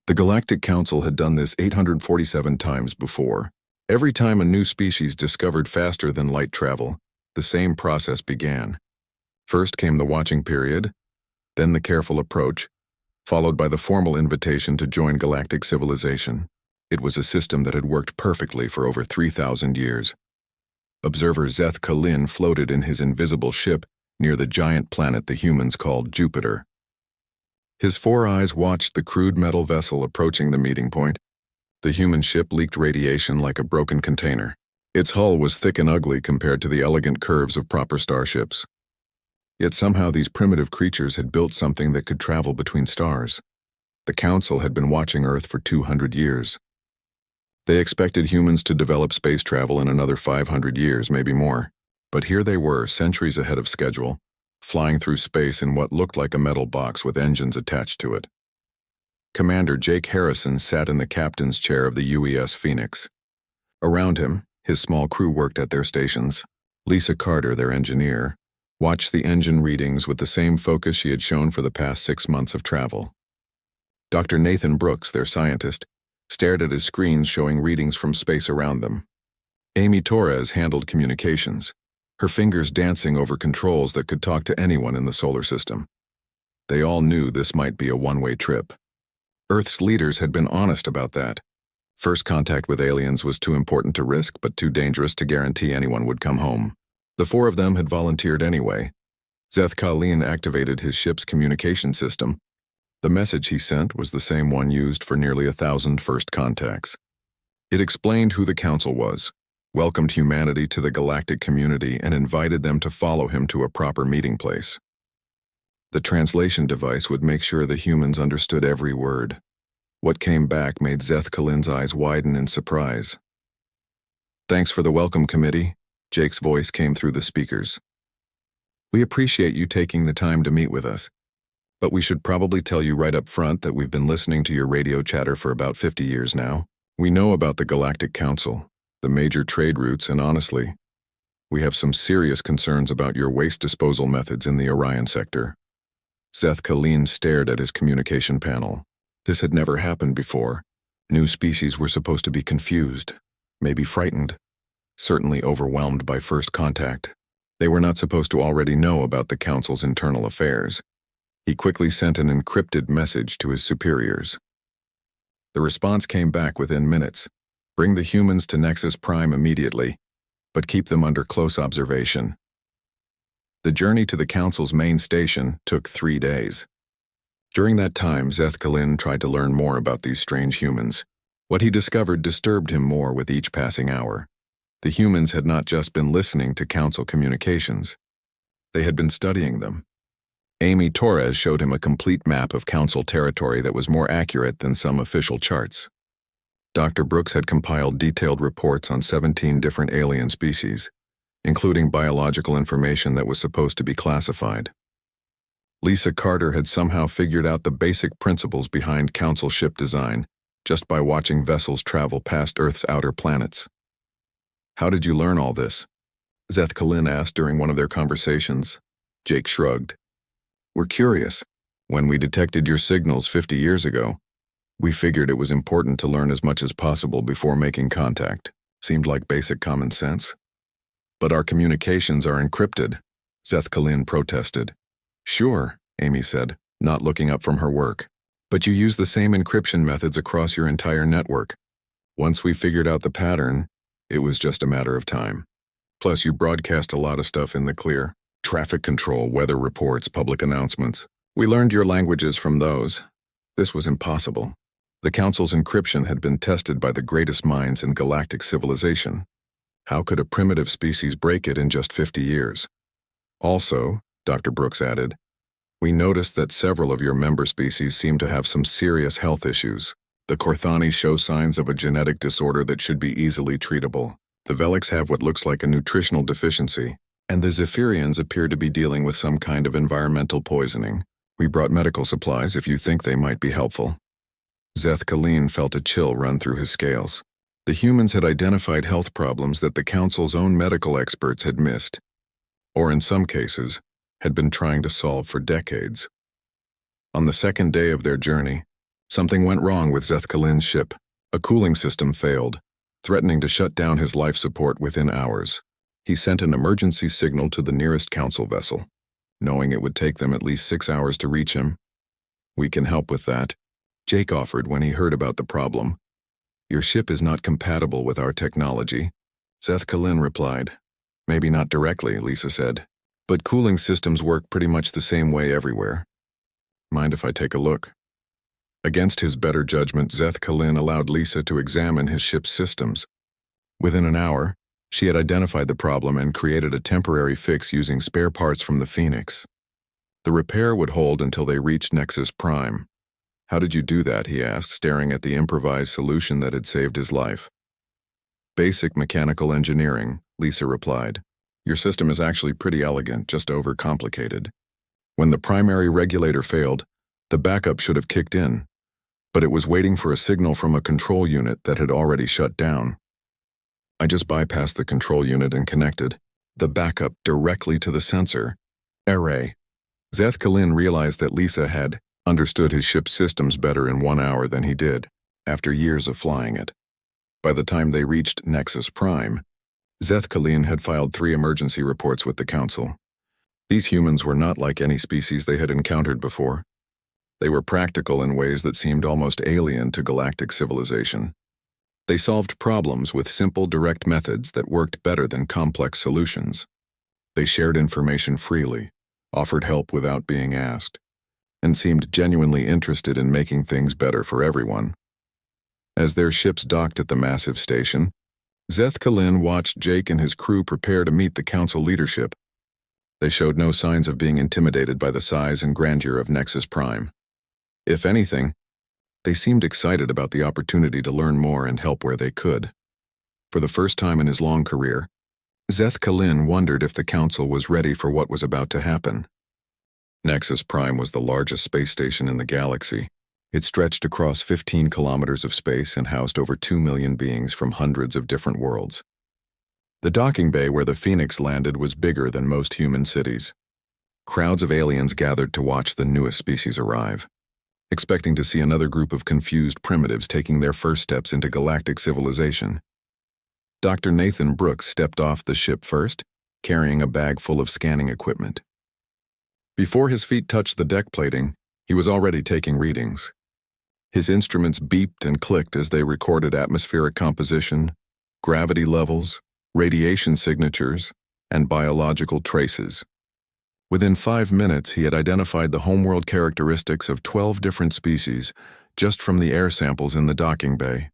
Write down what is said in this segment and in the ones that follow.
The Galactic Council had done this 847 times before. Every time a new species discovered faster than light travel, the same process began. First came the watching period, then the careful approach, followed by the formal invitation to join galactic civilization. It was a system that had worked perfectly for over 3,000 years. Observer Zeth Kalin floated in his invisible ship near the giant planet the humans called Jupiter. His 4 eyes watched the crude metal vessel approaching the meeting point. The human ship leaked radiation like a broken container. Its hull was thick and ugly compared to the elegant curves of proper starships. Yet somehow these primitive creatures had built something that could travel between stars. The Council had been watching Earth for 200 years. They expected humans to develop space travel in another 500 years, maybe more. But here they were, centuries ahead of schedule, flying through space in what looked like a metal box with engines attached to it. Commander Jake Harrison sat in the captain's chair of the UES Phoenix. Around him, his small crew worked at their stations. Lisa Carter, their engineer, watched the engine readings with the same focus she had shown for the past 6 months of travel. Dr. Nathan Brooks, their scientist, stared at his screens showing readings from space around them. Amy Torres handled communications, her fingers dancing over controls that could talk to anyone in the solar system. They all knew this might be a one-way trip. Earth's leaders had been honest about that. First contact with aliens was too important to risk, but too dangerous to guarantee anyone would come home. The 4 of them had volunteered anyway. Zeth Kalin activated his ship's communication system. The message he sent was the same one used for nearly 1,000 first contacts. It explained who the Council was, welcomed humanity to the galactic community, and invited them to follow him to a proper meeting place. The translation device would make sure the humans understood every word. What came back made Zeth Kalin's eyes widen in surprise. "Thanks for the welcome, committee," Jake's voice came through the speakers. "We appreciate you taking the time to meet with us. But we should probably tell you right up front that we've been listening to your radio chatter for about 50 years now. We know about the Galactic Council, the major trade routes, and honestly, we have some serious concerns about your waste disposal methods in the Orion sector." Zeth Kalin stared at his communication panel. This had never happened before. New species were supposed to be confused, maybe frightened, certainly overwhelmed by first contact. They were not supposed to already know about the Council's internal affairs. He quickly sent an encrypted message to his superiors. The response came back within minutes. "Bring the humans to Nexus Prime immediately, but keep them under close observation." The journey to the Council's main station took 3 days. During that time, Zeth Kalin tried to learn more about these strange humans. What he discovered disturbed him more with each passing hour. The humans had not just been listening to Council communications. They had been studying them. Amy Torres showed him a complete map of Council territory that was more accurate than some official charts. Dr. Brooks had compiled detailed reports on 17 different alien species, including biological information that was supposed to be classified. Lisa Carter had somehow figured out the basic principles behind Council ship design just by watching vessels travel past Earth's outer planets. "How did you learn all this?" Zeth Kalin asked during one of their conversations. Jake shrugged. "We're curious. When we detected your signals 50 years ago, we figured it was important to learn as much as possible before making contact. Seemed like basic common sense. But our communications are encrypted," Zeth Kalin protested. "Sure," Amy said, not looking up from her work. "But you use the same encryption methods across your entire network. Once we figured out the pattern, it was just a matter of time. Plus, you broadcast a lot of stuff in the clear. Traffic control, weather reports, public announcements. We learned your languages from those. This was impossible. The Council's encryption had been tested by the greatest minds in galactic civilization. How could a primitive species break it in just 50 years? Also," Dr. Brooks added, "we noticed that several of your member species seem to have some serious health issues. The Korthani show signs of a genetic disorder that should be easily treatable. The Veliks have what looks like a nutritional deficiency, and the Zephyrians appear to be dealing with some kind of environmental poisoning. We brought medical supplies if you think they might be helpful." Zeth Kalin felt a chill run through his scales. The humans had identified health problems that the Council's own medical experts had missed, or in some cases, had been trying to solve for decades. On the second day of their journey, Something went wrong with Zethkalin's ship. A cooling system failed, threatening to shut down his life support within hours. He sent an emergency signal to the nearest council vessel, knowing it would take them at least 6 hours to reach him. "We can help with that," Jake offered when he heard about the problem. "Your ship is not compatible with our technology," Zethkalin replied. "Maybe not directly," Lisa said, "but cooling systems work pretty much the same way everywhere. Mind if I take a look?" Against his better judgment, Zethkalin allowed Lisa to examine his ship's systems. Within an hour, she had identified the problem and created a temporary fix using spare parts from the Phoenix. The repair would hold until they reached Nexus Prime. "How did you do that?" he asked, staring at the improvised solution that had saved his life. "Basic mechanical engineering," Lisa replied. "Your system is actually pretty elegant, just overcomplicated. When the primary regulator failed, the backup should have kicked in, but it was waiting for a signal from a control unit that had already shut down. I just bypassed the control unit and connected the backup directly to the sensor array." Zethkalin realized that Lisa had understood his ship's systems better in 1 hour than he did after years of flying it. By the time they reached Nexus Prime, Zethkalin had filed 3 emergency reports with the Council. These humans were not like any species they had encountered before. They were practical in ways that seemed almost alien to galactic civilization. They solved problems with simple, direct methods that worked better than complex solutions. They shared information freely, offered help without being asked, and seemed genuinely interested in making things better for everyone. As their ships docked at the massive station, Zethkalin watched Jake and his crew prepare to meet the Council leadership. They showed no signs of being intimidated by the size and grandeur of Nexus Prime. If anything, they seemed excited about the opportunity to learn more and help where they could. For the first time in his long career, Zethkalin wondered if the Council was ready for what was about to happen. Nexus Prime was the largest space station in the galaxy. It stretched across 15 kilometers of space and housed over 2 million beings from hundreds of different worlds. The docking bay where the Phoenix landed was bigger than most human cities. Crowds of aliens gathered to watch the newest species arrive, expecting to see another group of confused primitives taking their first steps into galactic civilization. Dr. Nathan Brooks stepped off the ship first, carrying a bag full of scanning equipment. Before his feet touched the deck plating, he was already taking readings. His instruments beeped and clicked as they recorded atmospheric composition, gravity levels, radiation signatures, and biological traces. Within 5 minutes, he had identified the homeworld characteristics of 12 different species just from the air samples in the docking bay.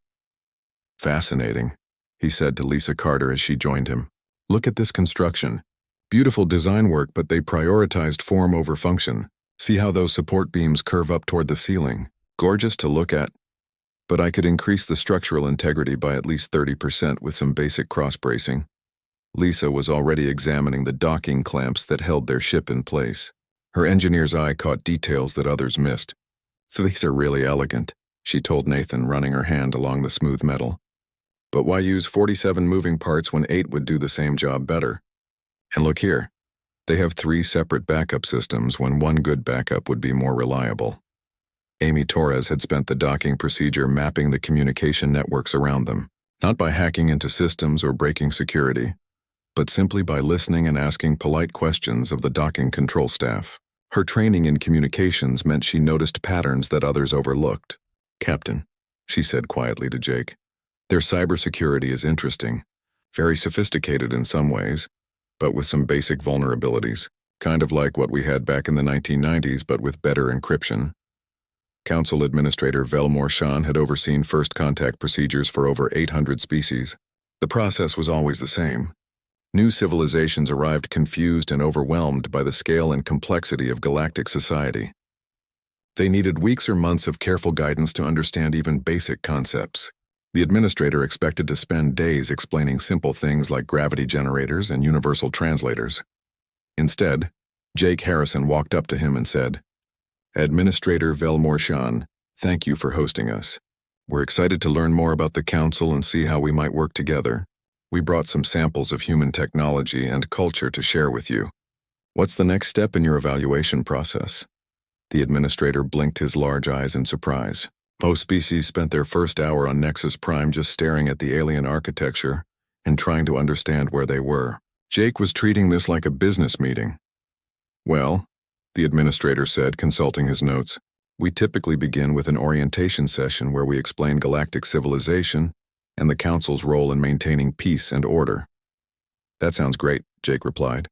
"Fascinating," he said to Lisa Carter as she joined him. "Look at this construction. Beautiful design work, but they prioritized form over function. See how those support beams curve up toward the ceiling. Gorgeous to look at. But I could increase the structural integrity by at least 30% with some basic cross-bracing." Lisa was already examining the docking clamps that held their ship in place. Her engineer's eye caught details that others missed. "These are really elegant," she told Nathan, running her hand along the smooth metal. "But why use 47 moving parts when 8 would do the same job better? And look here. They have 3 separate backup systems when one good backup would be more reliable." Amy Torres had spent the docking procedure mapping the communication networks around them, not by hacking into systems or breaking security, but simply by listening and asking polite questions of the docking control staff. Her training in communications meant she noticed patterns that others overlooked. "Captain," she said quietly to Jake, "their cybersecurity is interesting, very sophisticated in some ways, but with some basic vulnerabilities, kind of like what we had back in the 1990s, but with better encryption." Council Administrator Velmore Shan had overseen first contact procedures for over 800 species. The process was always the same. New civilizations arrived confused and overwhelmed by the scale and complexity of galactic society. They needed weeks or months of careful guidance to understand even basic concepts. The administrator expected to spend days explaining simple things like gravity generators and universal translators. Instead, Jake Harrison walked up to him and said, "Administrator Velmore Shan, thank you for hosting us. We're excited to learn more about the Council and see how we might work together. We brought some samples of human technology and culture to share with you. What's the next step in your evaluation process?" The administrator blinked his large eyes in surprise. Most species spent their first hour on Nexus Prime just staring at the alien architecture and trying to understand where they were. Jake was treating this like a business meeting. Well, the administrator said, consulting his notes, we typically begin with an orientation session where we explain galactic civilization and the Council's role in maintaining peace and order. That sounds great, Jake replied.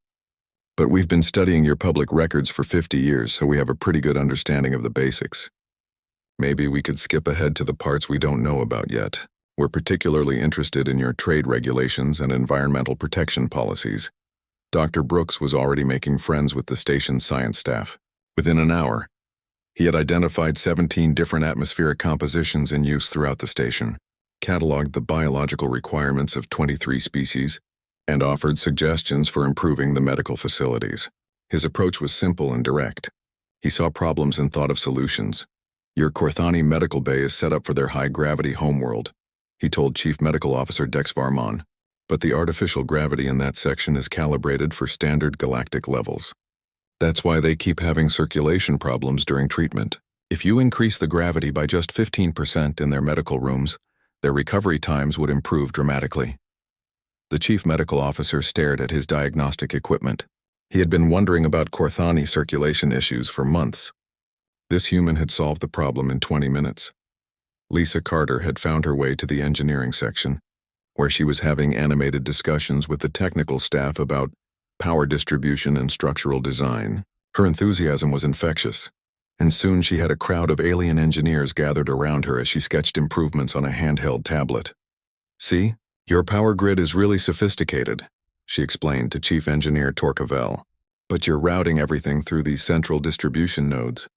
But we've been studying your public records for 50 years, so we have a pretty good understanding of the basics. Maybe we could skip ahead to the parts we don't know about yet. We're particularly interested in your trade regulations and environmental protection policies. Dr. Brooks was already making friends with the station's science staff. Within an hour, he had identified 17 different atmospheric compositions in use throughout the station, cataloged the biological requirements of 23 species, and offered suggestions for improving the medical facilities. His approach was simple and direct. He saw problems and thought of solutions. Your Korthani Medical Bay is set up for their high-gravity homeworld, he told Chief Medical Officer Dex Varmon, but the artificial gravity in that section is calibrated for standard galactic levels. That's why they keep having circulation problems during treatment. If you increase the gravity by just 15% in their medical rooms, their recovery times would improve dramatically. The Chief Medical Officer stared at his diagnostic equipment. He had been wondering about Korthani circulation issues for months. This human had solved the problem in 20 minutes. Lisa Carter had found her way to the engineering section, where she was having animated discussions with the technical staff about power distribution and structural design. Her enthusiasm was infectious, and soon she had a crowd of alien engineers gathered around her as she sketched improvements on a handheld tablet. See, your power grid is really sophisticated, she explained to Chief Engineer Torcavel, but you're routing everything through these central distribution nodes.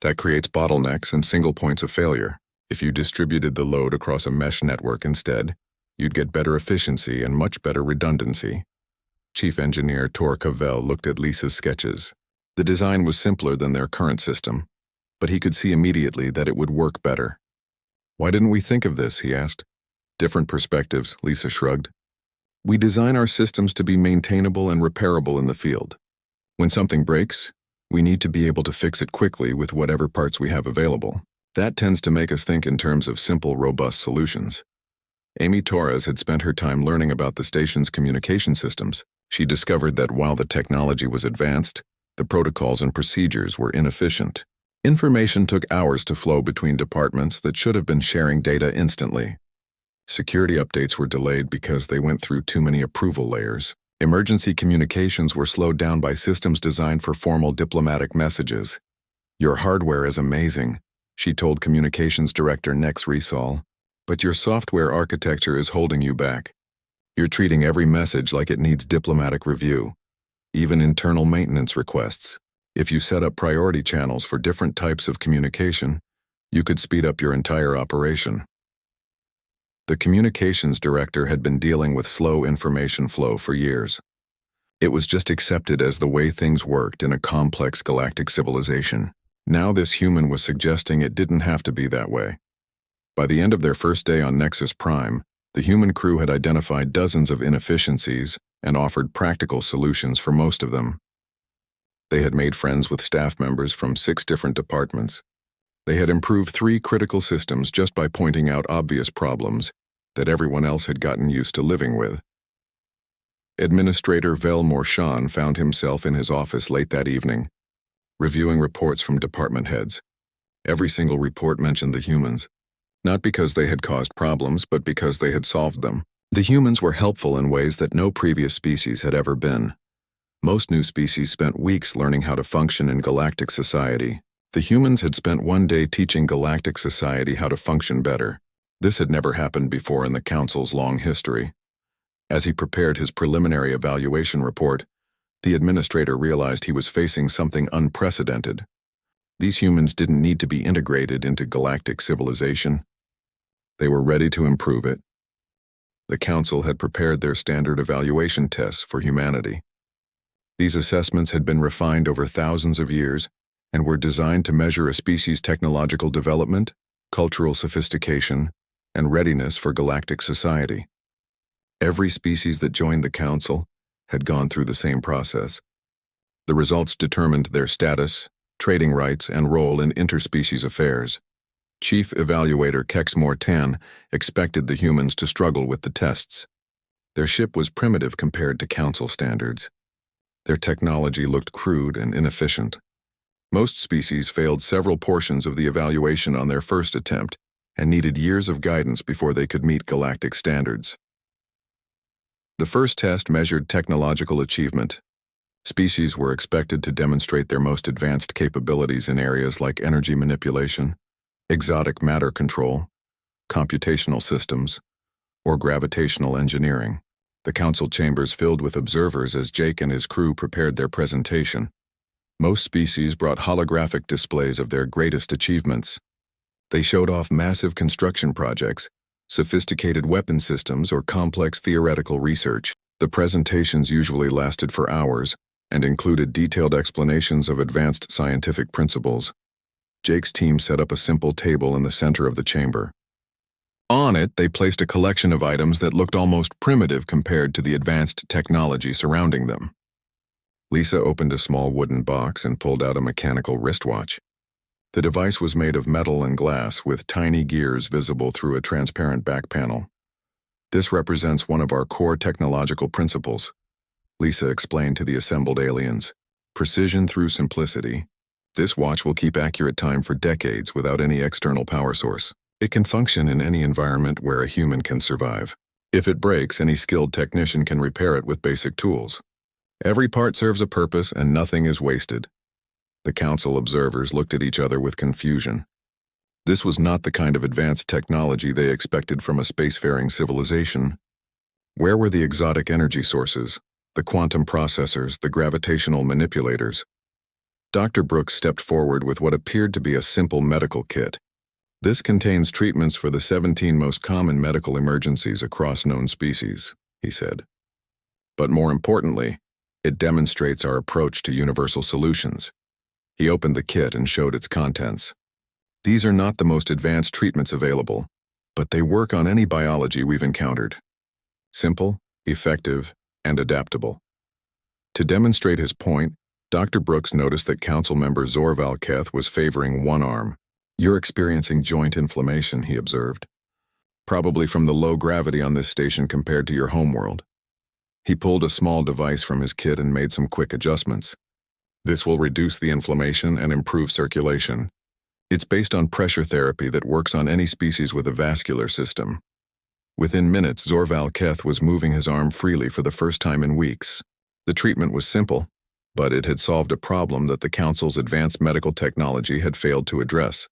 That creates bottlenecks and single points of failure. If you distributed the load across a mesh network instead, you'd get better efficiency and much better redundancy. Chief Engineer Tor Cavell looked at Lisa's sketches. The design was simpler than their current system, but he could see immediately that it would work better. Why didn't we think of this, he asked. Different perspectives, Lisa shrugged. We design our systems to be maintainable and repairable in the field. When something breaks, we need to be able to fix it quickly with whatever parts we have available. That tends to make us think in terms of simple, robust solutions. Amy Torres had spent her time learning about the station's communication systems. She discovered that while the technology was advanced, the protocols and procedures were inefficient. Information took hours to flow between departments that should have been sharing data instantly. Security updates were delayed because they went through too many approval layers. Emergency communications were slowed down by systems designed for formal diplomatic messages. Your hardware is amazing, she told Communications Director Nex Resol, but your software architecture is holding you back. You're treating every message like it needs diplomatic review, even internal maintenance requests. If you set up priority channels for different types of communication, you could speed up your entire operation. The communications director had been dealing with slow information flow for years. It was just accepted as the way things worked in a complex galactic civilization. Now this human was suggesting it didn't have to be that way. By the end of their first day on Nexus Prime, the human crew had identified dozens of inefficiencies and offered practical solutions for most of them. They had made friends with staff members from 6 different departments. They had improved 3 critical systems just by pointing out obvious problems that everyone else had gotten used to living with. Administrator Vel Morshan found himself in his office late that evening, reviewing reports from department heads. Every single report mentioned the humans, not because they had caused problems, but because they had solved them. The humans were helpful in ways that no previous species had ever been. Most new species spent weeks learning how to function in galactic society. The humans had spent one day teaching galactic society how to function better. This had never happened before in the Council's long history. As he prepared his preliminary evaluation report, the administrator realized he was facing something unprecedented. These humans didn't need to be integrated into galactic civilization. They were ready to improve it. The Council had prepared their standard evaluation tests for humanity. These assessments had been refined over thousands of years and were designed to measure a species' technological development, cultural sophistication, and readiness for galactic society. Every species that joined the Council had gone through the same process. The results determined their status, trading rights, and role in interspecies affairs. Chief Evaluator Kex Mortan expected the humans to struggle with the tests. Their ship was primitive compared to Council standards. Their technology looked crude and inefficient. Most species failed several portions of the evaluation on their first attempt and needed years of guidance before they could meet galactic standards. The first test measured technological achievement. Species were expected to demonstrate their most advanced capabilities in areas like energy manipulation, exotic matter control, computational systems, or gravitational engineering. The council chambers filled with observers as Jake and his crew prepared their presentation. Most species brought holographic displays of their greatest achievements. They showed off massive construction projects, sophisticated weapon systems, or complex theoretical research. The presentations usually lasted for hours and included detailed explanations of advanced scientific principles. Jake's team set up a simple table in the center of the chamber. On it, they placed a collection of items that looked almost primitive compared to the advanced technology surrounding them. Lisa opened a small wooden box and pulled out a mechanical wristwatch. The device was made of metal and glass with tiny gears visible through a transparent back panel. This represents one of our core technological principles, Lisa explained to the assembled aliens. Precision through simplicity. This watch will keep accurate time for decades without any external power source. It can function in any environment where a human can survive. If it breaks, any skilled technician can repair it with basic tools. Every part serves a purpose and nothing is wasted. The council observers looked at each other with confusion. This was not the kind of advanced technology they expected from a spacefaring civilization. Where were the exotic energy sources, the quantum processors, the gravitational manipulators? Dr. Brooks stepped forward with what appeared to be a simple medical kit. This contains treatments for the 17 most common medical emergencies across known species, he said. But more importantly, it demonstrates our approach to universal solutions. He opened the kit and showed its contents. These are not the most advanced treatments available, but they work on any biology we've encountered. Simple, effective, and adaptable. To demonstrate his point, Dr. Brooks noticed that Council member Zorval Keth was favoring one arm. You're experiencing joint inflammation, he observed. Probably from the low gravity on this station compared to your homeworld. He pulled a small device from his kit and made some quick adjustments. This will reduce the inflammation and improve circulation. It's based on pressure therapy that works on any species with a vascular system. Within minutes, Zorval Keth was moving his arm freely for the first time in weeks. The treatment was simple, but it had solved a problem that the Council's advanced medical technology had failed to address.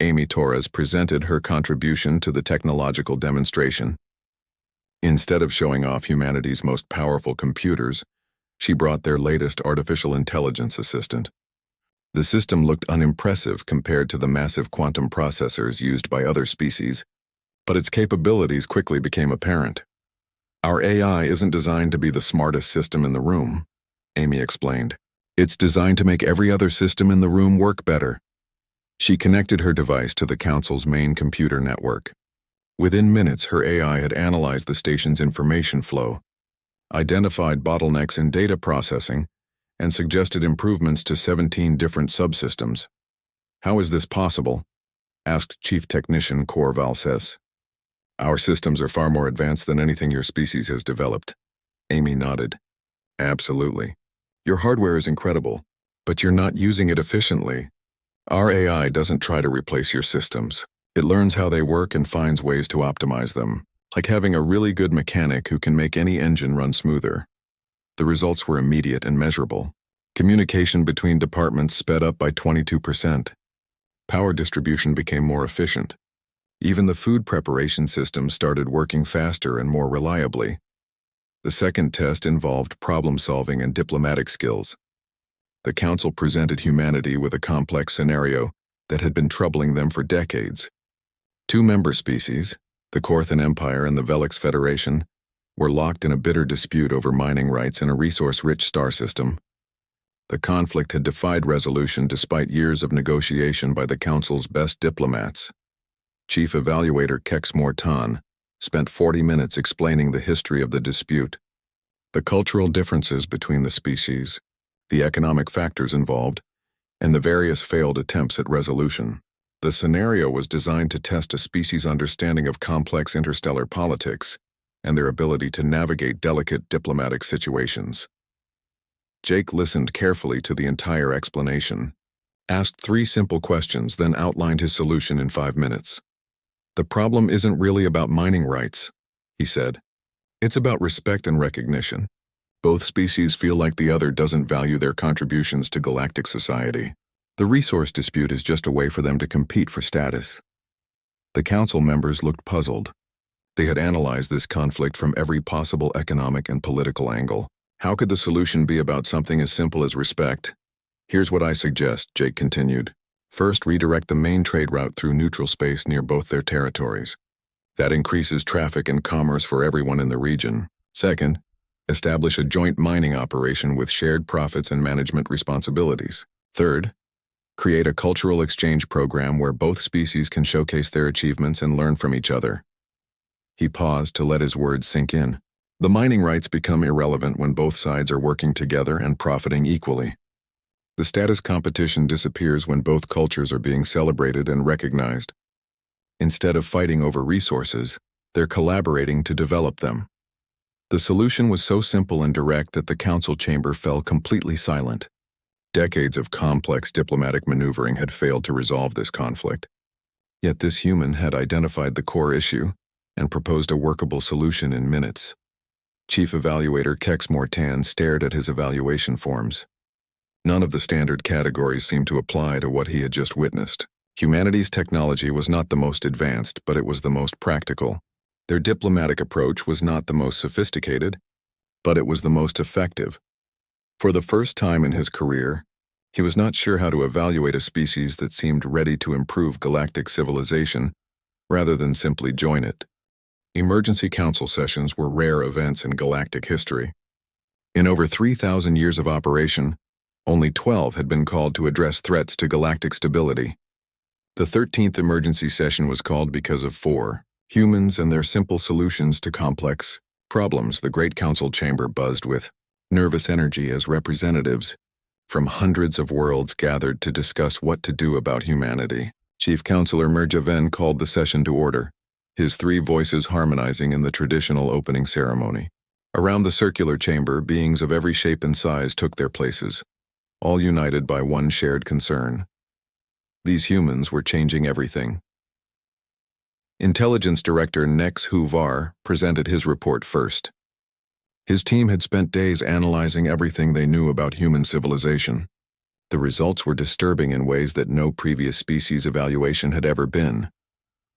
Amy Torres presented her contribution to the technological demonstration. Instead of showing off humanity's most powerful computers, she brought their latest artificial intelligence assistant. The system looked unimpressive compared to the massive quantum processors used by other species, but its capabilities quickly became apparent. Our AI isn't designed to be the smartest system in the room, Amy explained. It's designed to make every other system in the room work better. She connected her device to the Council's main computer network. Within minutes, her AI had analyzed the station's information flow, identified bottlenecks in data processing, and suggested improvements to 17 different subsystems. How is this possible? Asked Chief Technician Cor Valses. Our systems are far more advanced than anything your species has developed. Amy nodded. Absolutely. Your hardware is incredible, but you're not using it efficiently. Our AI doesn't try to replace your systems. It learns how they work and finds ways to optimize them, like having a really good mechanic who can make any engine run smoother. The results were immediate and measurable. Communication between departments sped up by 22%. Power distribution became more efficient. Even the food preparation system started working faster and more reliably. The second test involved problem-solving and diplomatic skills. The Council presented humanity with a complex scenario that had been troubling them for decades. Two member species, the Korthan Empire and the Velix Federation, were locked in a bitter dispute over mining rights in a resource-rich star system. The conflict had defied resolution despite years of negotiation by the Council's best diplomats. Chief Evaluator Kex Mortan spent 40 minutes explaining the history of the dispute, the cultural differences between the species, the economic factors involved, and the various failed attempts at resolution. The scenario was designed to test a species' understanding of complex interstellar politics and their ability to navigate delicate diplomatic situations. Jake listened carefully to the entire explanation, asked 3 simple questions, then outlined his solution in 5 minutes. "The problem isn't really about mining rights," he said. "It's about respect and recognition. Both species feel like the other doesn't value their contributions to galactic society. The resource dispute is just a way for them to compete for status." The council members looked puzzled. They had analyzed this conflict from every possible economic and political angle. How could the solution be about something as simple as respect? "Here's what I suggest," Jake continued. "First, redirect the main trade route through neutral space near both their territories. That increases traffic and commerce for everyone in the region. Second, establish a joint mining operation with shared profits and management responsibilities. Third, create a cultural exchange program where both species can showcase their achievements and learn from each other." He paused to let his words sink in. "The mining rights become irrelevant when both sides are working together and profiting equally. The status competition disappears when both cultures are being celebrated and recognized. Instead of fighting over resources, they're collaborating to develop them." The solution was so simple and direct that the council chamber fell completely silent. Decades of complex diplomatic maneuvering had failed to resolve this conflict. Yet this human had identified the core issue and proposed a workable solution in minutes. Chief Evaluator Kex Mortan stared at his evaluation forms. None of the standard categories seemed to apply to what he had just witnessed. Humanity's technology was not the most advanced, but it was the most practical. Their diplomatic approach was not the most sophisticated, but it was the most effective. For the first time in his career, he was not sure how to evaluate a species that seemed ready to improve galactic civilization rather than simply join it. Emergency council sessions were rare events in galactic history. In over 3,000 years of operation, only 12 had been called to address threats to galactic stability. The 13th emergency session was called because of 4 humans and their simple solutions to complex problems. The Great Council chamber buzzed with nervous energy as representatives from hundreds of worlds gathered to discuss what to do about humanity. Chief Counselor Merjaven called the session to order, his 3 voices harmonizing in the traditional opening ceremony. Around the circular chamber, beings of every shape and size took their places, all united by one shared concern. These humans were changing everything. Intelligence Director HFY War presented his report first. His team had spent days analyzing everything they knew about human civilization. The results were disturbing in ways that no previous species evaluation had ever been.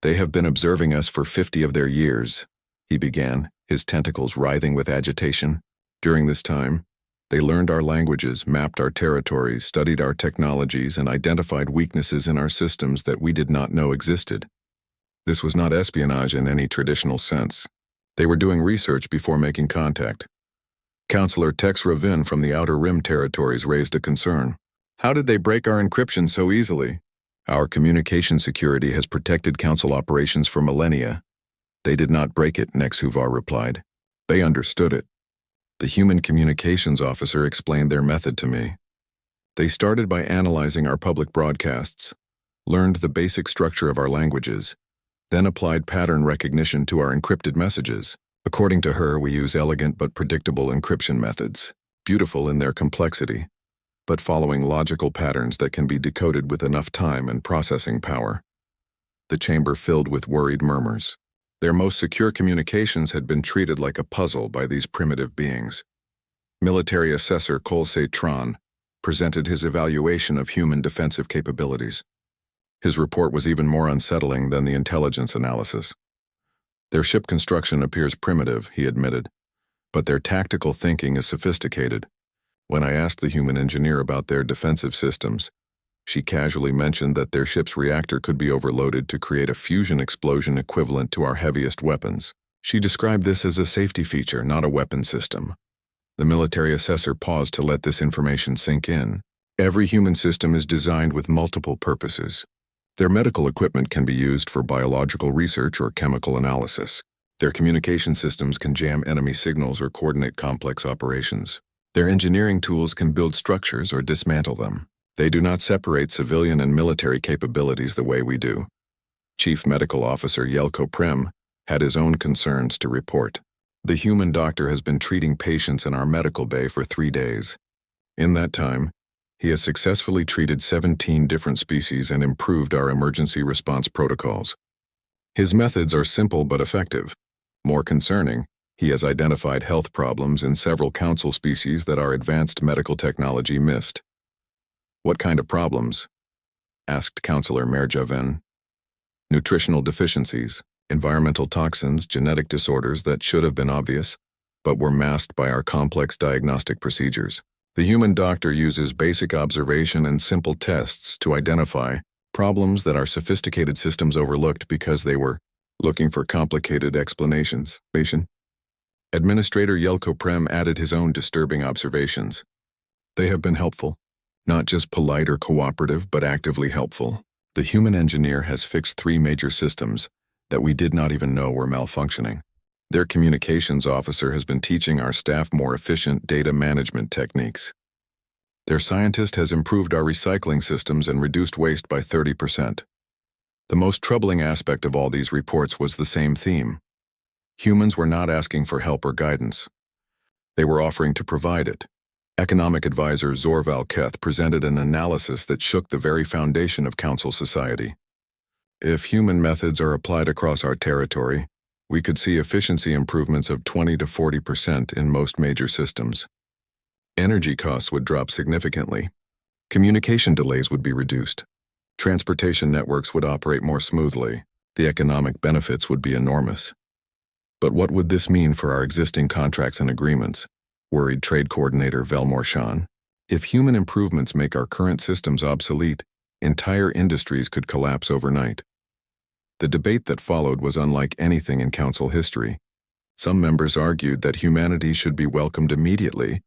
"They have been observing us for 50 of their years," he began, his tentacles writhing with agitation. "During this time, they learned our languages, mapped our territories, studied our technologies, and identified weaknesses in our systems that we did not know existed. This was not espionage in any traditional sense. They were doing research before making contact." Counselor Tex Ravin from the Outer Rim territories raised a concern. "How did they break our encryption so easily?" "Our communication security has protected Council operations for millennia. They did not break it," HFY War replied. "They understood it. The human communications officer explained their method to me. They started by analyzing our public broadcasts, learned the basic structure of our languages, then applied pattern recognition to our encrypted messages. According to her, we use elegant but predictable encryption methods, beautiful in their complexity, but following logical patterns that can be decoded with enough time and processing power." The chamber filled with worried murmurs. Their most secure communications had been treated like a puzzle by these primitive beings. Military Assessor Kolse Tron presented his evaluation of human defensive capabilities. His report was even more unsettling than the intelligence analysis. "Their ship construction appears primitive," he admitted, "but their tactical thinking is sophisticated. When I asked the human engineer about their defensive systems, she casually mentioned that their ship's reactor could be overloaded to create a fusion explosion equivalent to our heaviest weapons. She described this as a safety feature, not a weapon system." The military assessor paused to let this information sink in. "Every human system is designed with multiple purposes. Their medical equipment can be used for biological research or chemical analysis. Their communication systems can jam enemy signals or coordinate complex operations. Their engineering tools can build structures or dismantle them. They do not separate civilian and military capabilities the way we do. Chief Medical Officer Yelko Prem had his own concerns to report. The human doctor has been treating patients in our medical bay for 3 days. In that time, he has successfully treated 17 different species and improved our emergency response protocols. His methods are simple but effective. More concerning, he has identified health problems in several council species that our advanced medical technology missed. What kind of problems? Asked Counselor Merjaven. Nutritional deficiencies, environmental toxins, genetic disorders that should have been obvious, but were masked by our complex diagnostic procedures. The human doctor uses basic observation and simple tests to identify problems that our sophisticated systems overlooked because they were looking for complicated explanations. Administrator Yelko Prem added his own disturbing observations. They have been helpful. Not just polite or cooperative, but actively helpful. The human engineer has fixed 3 major systems that we did not even know were malfunctioning. Their communications officer has been teaching our staff more efficient data management techniques. Their scientist has improved our recycling systems and reduced waste by 30%. The most troubling aspect of all these reports was the same theme. Humans were not asking for help or guidance. They were offering to provide it. Economic advisor Zorval Keth presented an analysis that shook the very foundation of council society. If human methods are applied across our territory, we could see efficiency improvements of 20 to 40% in most major systems. Energy costs would drop significantly. Communication delays would be reduced. Transportation networks would operate more smoothly. The economic benefits would be enormous. But what would this mean for our existing contracts and agreements? Worried Trade Coordinator Velmor Shan. If human improvements make our current systems obsolete, entire industries could collapse overnight. The debate that followed was unlike anything in council history. Some members argued that humanity should be welcomed immediately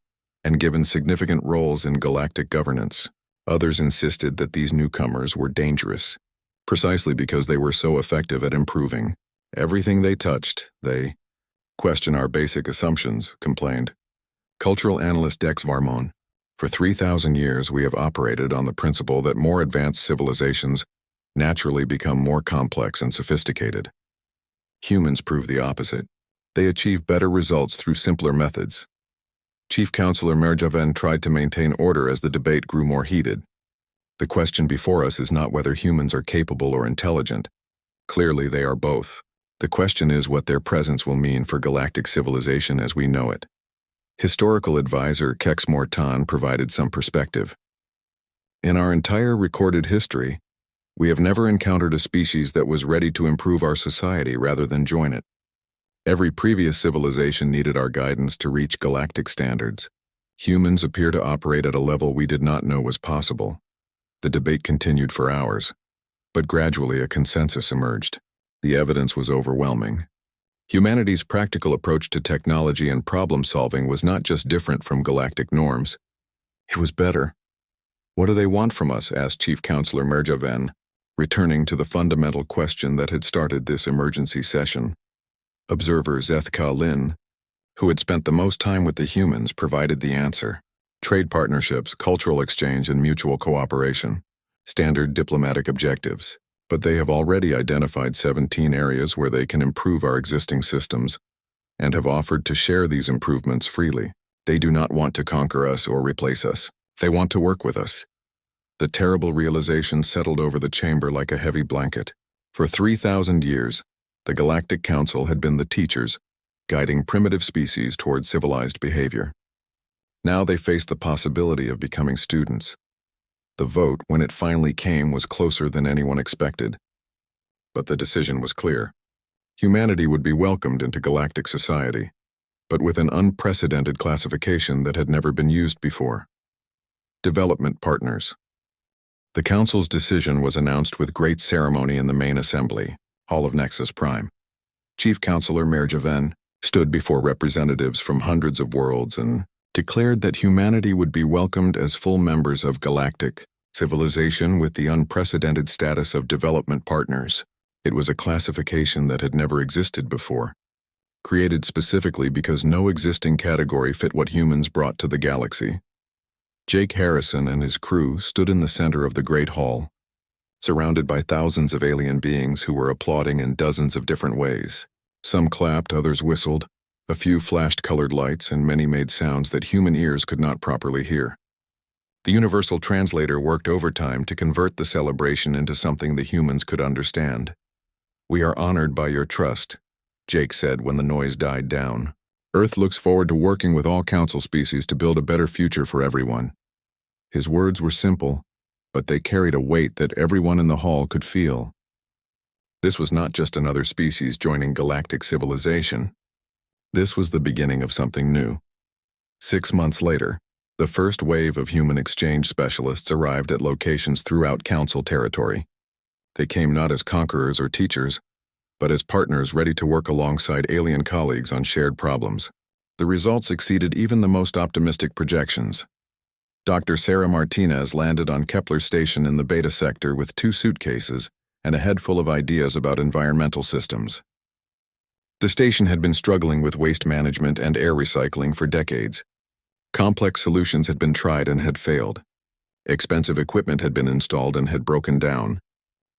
and given significant roles in galactic governance. Others insisted that these newcomers were dangerous, precisely because they were so effective at improving everything they touched. They question our basic assumptions, complained. Cultural analyst Dex Varmon. For 3,000 years we have operated on the principle that more advanced civilizations naturally become more complex and sophisticated. Humans prove the opposite. They achieve better results through simpler methods. Chief Counselor Merjaven tried to maintain order as the debate grew more heated. The question before us is not whether humans are capable or intelligent. Clearly they are both. The question is what their presence will mean for galactic civilization as we know it. Historical advisor Kex Mortan provided some perspective. In our entire recorded history, we have never encountered a species that was ready to improve our society rather than join it. Every previous civilization needed our guidance to reach galactic standards. Humans appear to operate at a level we did not know was possible. The debate continued for hours, but gradually a consensus emerged. The evidence was overwhelming. Humanity's practical approach to technology and problem-solving was not just different from galactic norms. It was better. What do they want from us? Asked Chief Counselor Merjaven, returning to the fundamental question that had started this emergency session. Observer Zethka Lin, who had spent the most time with the humans, provided the answer. Trade partnerships, cultural exchange, and mutual cooperation. Standard diplomatic objectives. But they have already identified 17 areas where they can improve our existing systems and have offered to share these improvements freely. They do not want to conquer us or replace us. They want to work with us. The terrible realization settled over the chamber like a heavy blanket. For 3,000 years, the Galactic Council had been the teachers, guiding primitive species toward civilized behavior. Now they faced the possibility of becoming students. The vote, when it finally came, was closer than anyone expected. But the decision was clear. Humanity would be welcomed into galactic society, but with an unprecedented classification that had never been used before. Development partners. The Council's decision was announced with great ceremony in the main assembly, Hall of Nexus Prime. Chief Counselor Merjaven stood before representatives from hundreds of worlds and declared that humanity would be welcomed as full members of galactic civilization with the unprecedented status of development partners. It was a classification that had never existed before, created specifically because no existing category fit what humans brought to the galaxy. Jake Harrison and his crew stood in the center of the Great Hall, surrounded by thousands of alien beings who were applauding in dozens of different ways. Some clapped, others whistled, a few flashed colored lights, and many made sounds that human ears could not properly hear. The universal translator worked overtime to convert the celebration into something the humans could understand. "We are honored by your trust," Jake said when the noise died down. "Earth looks forward to working with all council species to build a better future for everyone." His words were simple, but they carried a weight that everyone in the hall could feel. This was not just another species joining galactic civilization. This was the beginning of something new. 6 months later, the first wave of human exchange specialists arrived at locations throughout Council territory. They came not as conquerors or teachers, but as partners ready to work alongside alien colleagues on shared problems. The results exceeded even the most optimistic projections. Dr. Sarah Martinez landed on Kepler Station in the Beta Sector with 2 suitcases and a head full of ideas about environmental systems. The station had been struggling with waste management and air recycling for decades. Complex solutions had been tried and had failed. Expensive equipment had been installed and had broken down.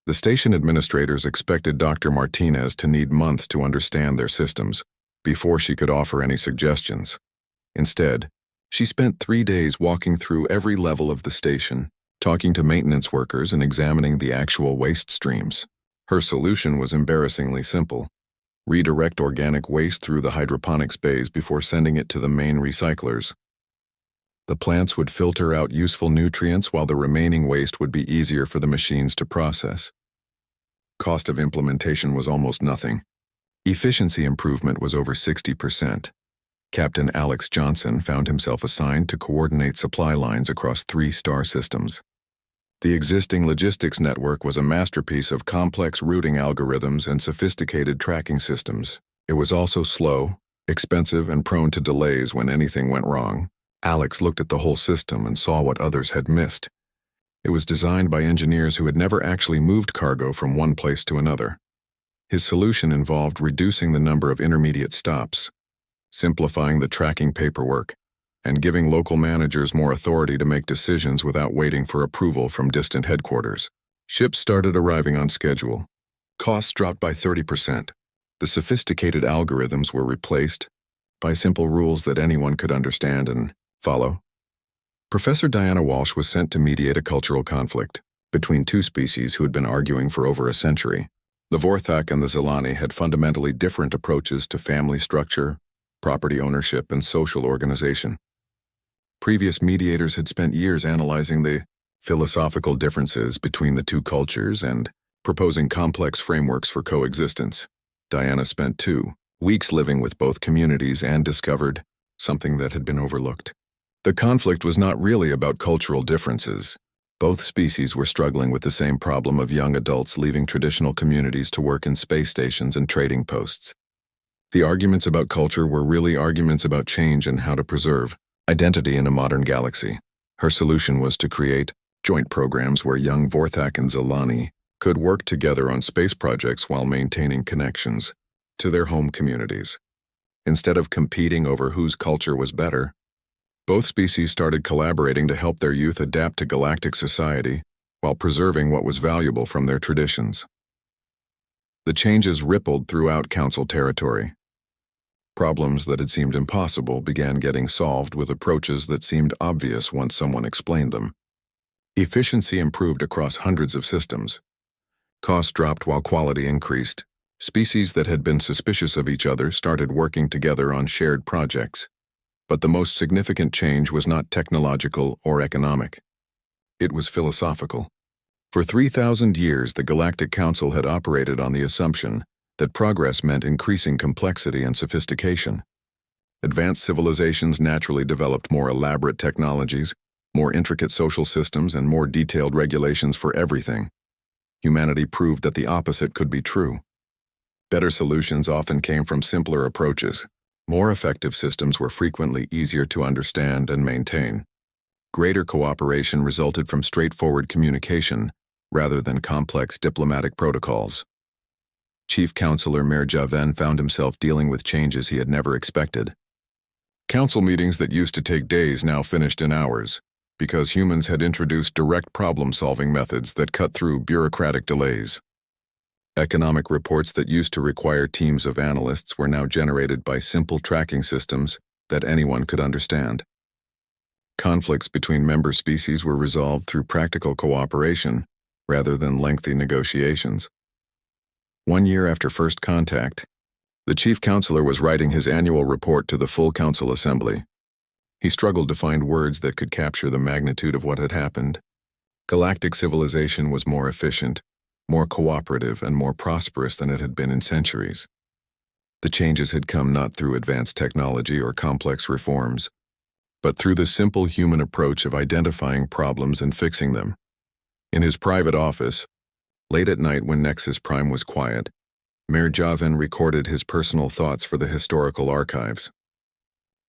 The station administrators expected Dr. Martinez to need months to understand their systems before she could offer any suggestions. Instead, she spent 3 days walking through every level of the station, talking to maintenance workers and examining the actual waste streams. Her solution was embarrassingly simple: redirect organic waste through the hydroponics bays before sending it to the main recyclers. The plants would filter out useful nutrients while the remaining waste would be easier for the machines to process. Cost of implementation was almost nothing. Efficiency improvement was over 60%. Captain Alex Johnson found himself assigned to coordinate supply lines across 3 star systems. The existing logistics network was a masterpiece of complex routing algorithms and sophisticated tracking systems. It was also slow, expensive, and prone to delays when anything went wrong. Alex looked at the whole system and saw what others had missed. It was designed by engineers who had never actually moved cargo from one place to another. His solution involved reducing the number of intermediate stops, simplifying the tracking paperwork, and giving local managers more authority to make decisions without waiting for approval from distant headquarters. Ships started arriving on schedule. Costs dropped by 30%. The sophisticated algorithms were replaced by simple rules that anyone could understand and follow. Professor Diana Walsh was sent to mediate a cultural conflict between 2 species who had been arguing for over a century. The Vorthak and the Zelani had fundamentally different approaches to family structure, property ownership, and social organization. Previous mediators had spent years analyzing the philosophical differences between the 2 cultures and proposing complex frameworks for coexistence. Diana spent 2 weeks living with both communities and discovered something that had been overlooked. The conflict was not really about cultural differences. Both species were struggling with the same problem of young adults leaving traditional communities to work in space stations and trading posts. The arguments about culture were really arguments about change and how to preserve identity in a modern galaxy. Her solution was to create joint programs where young Vorthak and Zelani could work together on space projects while maintaining connections to their home communities. Instead of competing over whose culture was better, both species started collaborating to help their youth adapt to galactic society while preserving what was valuable from their traditions. The changes rippled throughout Council territory. Problems that had seemed impossible began getting solved with approaches that seemed obvious once someone explained them. Efficiency improved across hundreds of systems. Costs dropped while quality increased. Species that had been suspicious of each other started working together on shared projects. But the most significant change was not technological or economic. It was philosophical. For 3,000 years, the Galactic Council had operated on the assumption that progress meant increasing complexity and sophistication. Advanced civilizations naturally developed more elaborate technologies, more intricate social systems, and more detailed regulations for everything. Humanity proved that the opposite could be true. Better solutions often came from simpler approaches. More effective systems were frequently easier to understand and maintain. Greater cooperation resulted from straightforward communication rather than complex diplomatic protocols. Chief Counselor Mayor Javen found himself dealing with changes he had never expected. Council meetings that used to take days now finished in hours. because humans had introduced direct problem-solving methods that cut through bureaucratic delays. Economic reports that used to require teams of analysts were now generated by simple tracking systems that anyone could understand. Conflicts between member species were resolved through practical cooperation rather than lengthy negotiations. 1 year after first contact, the chief counselor was writing his annual report to the full council assembly. He struggled to find words that could capture the magnitude of what had happened. Galactic civilization was more efficient, more cooperative, and more prosperous than it had been in centuries. The changes had come not through advanced technology or complex reforms, but through the simple human approach of identifying problems and fixing them. In his private office, late at night when Nexus Prime was quiet, Mayor Javan recorded his personal thoughts for the historical archives.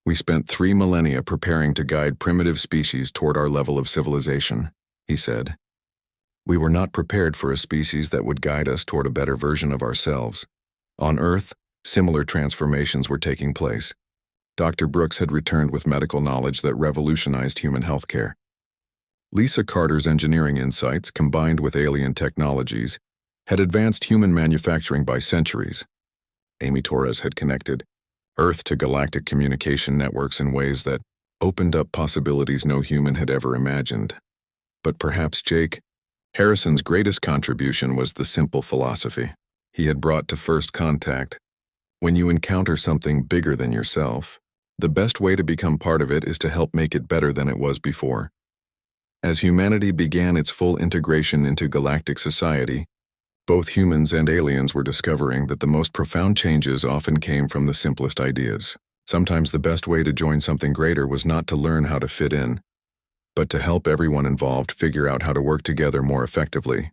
"We spent 3 millennia preparing to guide primitive species toward our level of civilization," he said. "We were not prepared for a species that would guide us toward a better version of ourselves. On Earth, similar transformations were taking place. Dr. Brooks had returned with medical knowledge that revolutionized human healthcare. Lisa Carter's engineering insights, combined with alien technologies, had advanced human manufacturing by centuries. Amy Torres had connected Earth to galactic communication networks in ways that opened up possibilities no human had ever imagined. But perhaps Jake Harrison's greatest contribution was the simple philosophy he had brought to first contact. When you encounter something bigger than yourself, the best way to become part of it is to help make it better than it was before. As humanity began its full integration into galactic society, both humans and aliens were discovering that the most profound changes often came from the simplest ideas. Sometimes the best way to join something greater was not to learn how to fit in, but to help everyone involved figure out how to work together more effectively.